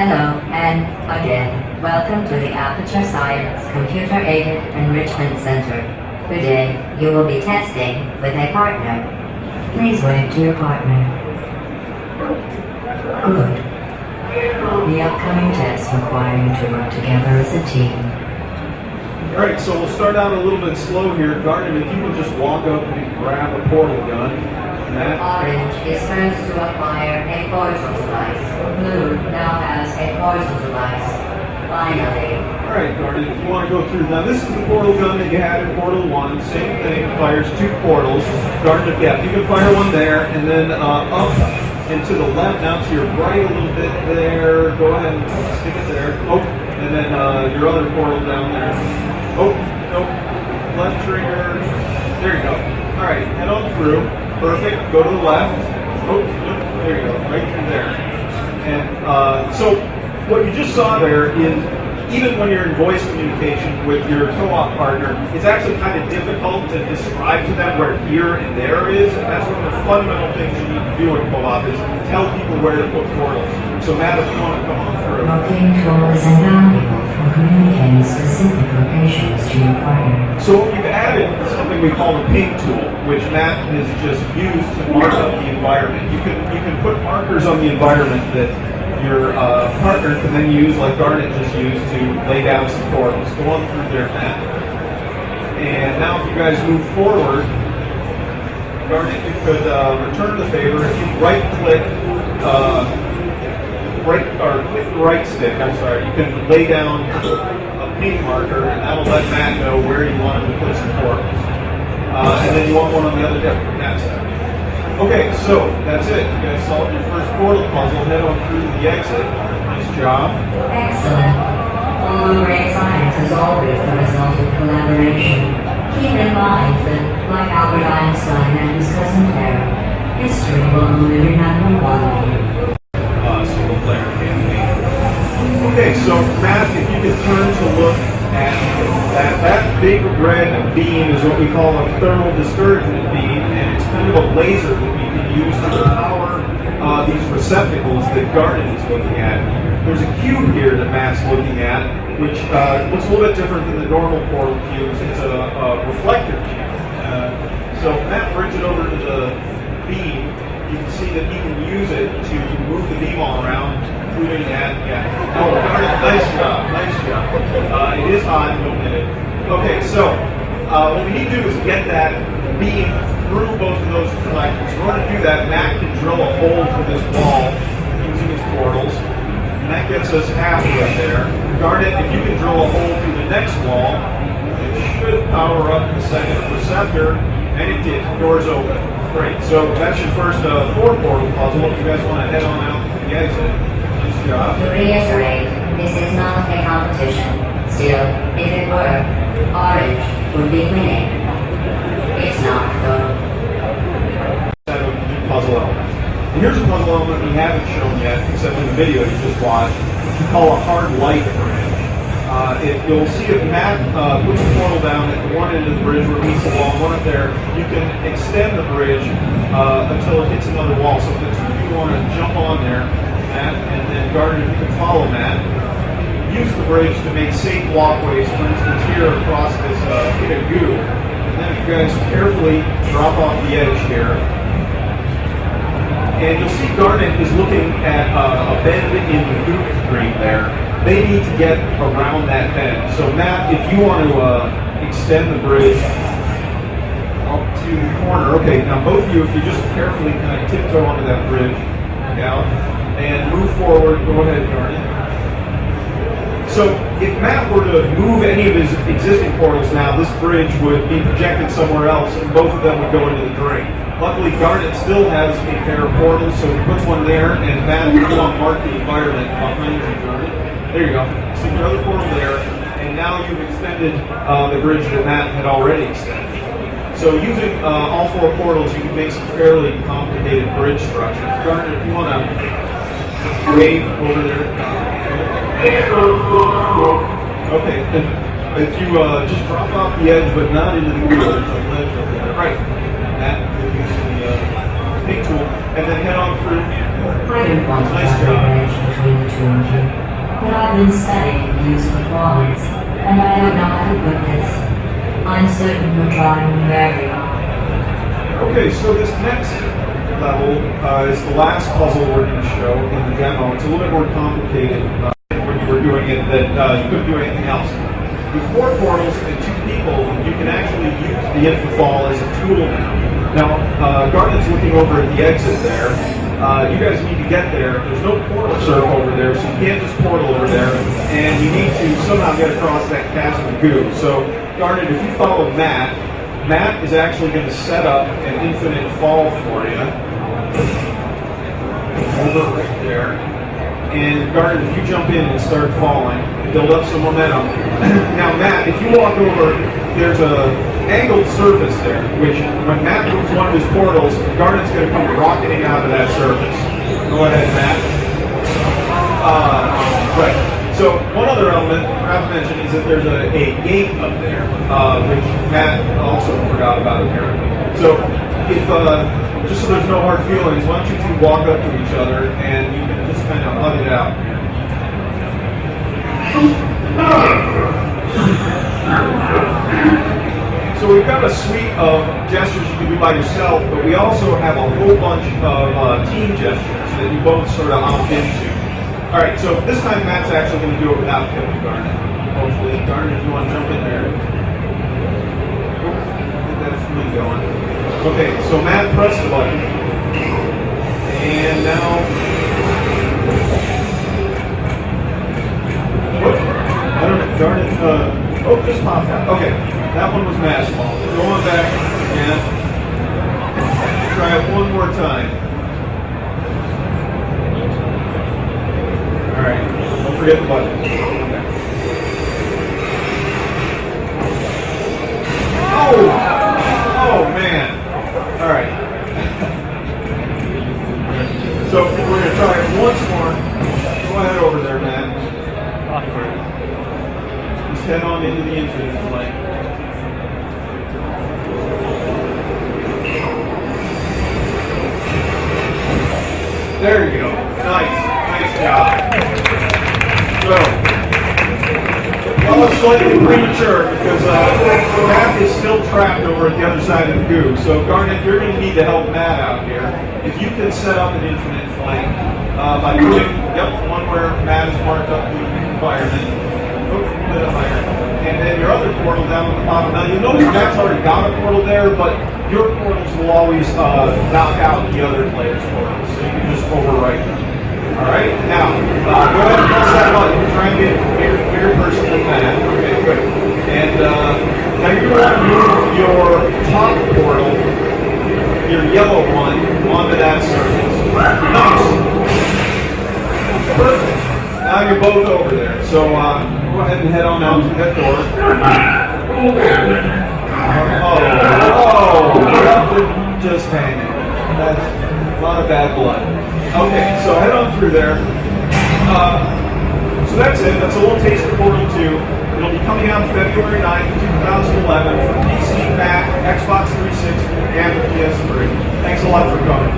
Hello, and again, welcome to the Aperture Science Computer-Aided Enrichment Center. Today, you will be testing with a partner. Please wave to your partner. Good. The upcoming tests require you to work together as a team. Alright, so we'll start out a little bit slow here. Garden, if you will just walk up and grab a portal gun. Orange is first to acquire a portal device. Blue now has a portal device. Finally. Alright, Garden, if you want to go through. Now, this is the portal gun that you had in Portal 1. Same thing, fires 2 portals. Garden, yeah, you can fire one there, and then up and to the left, now to your right a little bit there. Go ahead and stick it there. Oh, and then your other portal down there. Oh, nope. Left trigger. There you go. Alright, head on through. Perfect. Go to the left. Oh, there you go. Right through there. And so what you just saw there is even when you're in voice communication with your co-op partner, it's actually kind of difficult to describe to them where here and there is. And that's one of the fundamental things you need to do in co-op is tell people where to put portals. So Matt, if you want to come on through. Your ping tool is invaluable for communicating specific locations to your partner. So we've added something we call the ping tool, which Matt has just used to mark up the environment. You can put markers on the environment that your partner can then use, like Garnet just used, to lay down some portals. Go on through there, Matt. And now if you guys move forward, Garnet, you could return the favor. If you right-click, click the right stick, I'm sorry, you can lay down a ping marker, and that'll let Matt know where you want him to put some portals. And then you want one on the other Matt's side. Okay, so that's it. You guys solved your first portal puzzle. Head on through the exit. Nice job. Excellent. Although great science is always the result of collaboration, keep in mind that, like Albert Einstein and his cousin Clara, history will only remember one of you. Single player campaign. Okay, so Matt, if you could turn to look at that big red beam is what we call a thermal discouragement beam, and it's kind of a laser that we can use to power these receptacles that Garden is looking at. There's a cube here that Matt's looking at, which looks a little bit different than the normal portal cubes. It's a reflector cube. So if Matt brings it over to the beam, you can see that he can use it to move the beam all around, including that. Yeah. Oh, nice job. Nice job. It is hot. Don't hit it. Okay, so what we need to do is get that beam through both of those reflectors. In order to do that, Matt can drill a hole through this wall using his portals. And that gets us halfway there. Garnet, if you can drill a hole through the next wall, it should power up the second receptor. And it did. Doors open. Great. So that's your first 4-portal puzzle. If you guys want to head on out to the exit, nice job. To reiterate, this is not a competition. Still, if it were, Orange would be winning. It's not, though. Puzzle element. And here's a puzzle element we haven't shown yet, except in the video you just watched, which we call a hard light bridge. You'll see if Matt puts a portal down at one end of the bridge where it meets the wall, one up there, you can extend the bridge until it hits another wall. So if the two of you want to jump on there, Matt, and then Garden, if you can follow Matt, use the bridge to make safe walkways, for instance here across this pit of goo. And then if you guys carefully drop off the edge here, and you'll see Garnet is looking at a bend in the goop screen there. They need to get around that bend. So Matt, if you want to extend the bridge up to the corner, okay, now both of you, if you just carefully kind of tiptoe onto that bridge, down, and move forward, go ahead, Garnet. So if Matt were to move any of his existing portals now, this bridge would be projected somewhere else, and both of them would go into the drain. Luckily, Garnet still has a pair of portals, so he puts one there, and Matt, if you want to mark the environment behind you, Garnet. There you go. So your other portal there, and now you've extended the bridge that Matt had already extended. So using all 4 portals, you can make some fairly complicated bridge structures. Garnet, if you want to wave over there. Okay, and if you just drop off the edge, but not into the groove, there's a ledge over there. Right. Matt, you'll use the pink tool, and then head on through. I didn't want to nice job. between the two of you. I've been studying Q's performance, and I don't know how to put this. I'm certain you're trying very hard. Okay, so this next level is the last puzzle we're going to show in the demo. It's a little bit more complicated when you were doing it that you couldn't do anything else. With 4 portals and 2 people, you can actually use the infofall as a tool now. Now, Garnet's looking over at the exit there. You guys need to get there. There's no portal surf over there, so you can't just portal over there, and you need to somehow get across that chasm of goo. So, Garnet, if you follow Matt, Matt is actually going to set up an infinite fall for you. Over right there. And Garnet, if you jump in and start falling, build up some momentum. Now, Matt, if you walk over, there's a angled surface there, which when Matt moves one of his portals, Garnet's going to come rocketing out of that surface. Go ahead, Matt. Right. So one other element I forgot to mention is that there's a gate up there, which Matt also forgot about apparently. So if just so there's no hard feelings, why don't you 2 walk up to each other and you can just kind of hug it out. So we've got a suite of gestures you can do by yourself, but we also have a whole bunch of team gestures that you both sort of opt into. All right, so this time Matt's actually going to do it without killing Garnet. Hopefully, Garnet, if you want to jump in there. Get that fluid going. Okay, so Matt, press the button. And now... Whoop, I don't know, Garnet, oh, just popped out. Okay, that one was Matt's fault. Go on back again. Try it one more time. Alright, don't forget the button. Okay. Oh man! Alright. So we're going to try it once more. Go ahead over there, Matt. Just head on into the infinite flame. There you go. Nice job. So, well, it's slightly premature because Matt is still trapped over at the other side of the goo. So, Garnet, you're going to need to help Matt out here. If you can set up an infinite flame by doing, one where Matt has marked up the environment. A bit higher. And then your other portal down at the bottom. Now, you'll notice Matt's already got a portal there, but your portals will always knock out the other player's portals. So you can just overwrite them. Alright, now, go ahead and press that button. Try and get a bigger person than that. Okay, good. And now you're going to move your top portal, your yellow one, onto that surface. Nice. Perfect. Now you're both over there. So go ahead and head on out through that door. Just hanging. That's a lot of bad blood. Okay, so head on through there. So that's it. That's a little taste of Portal 2. It'll be coming out February 9th, 2011 for PC, Mac, Xbox 360, and the PS3. Thanks a lot for coming.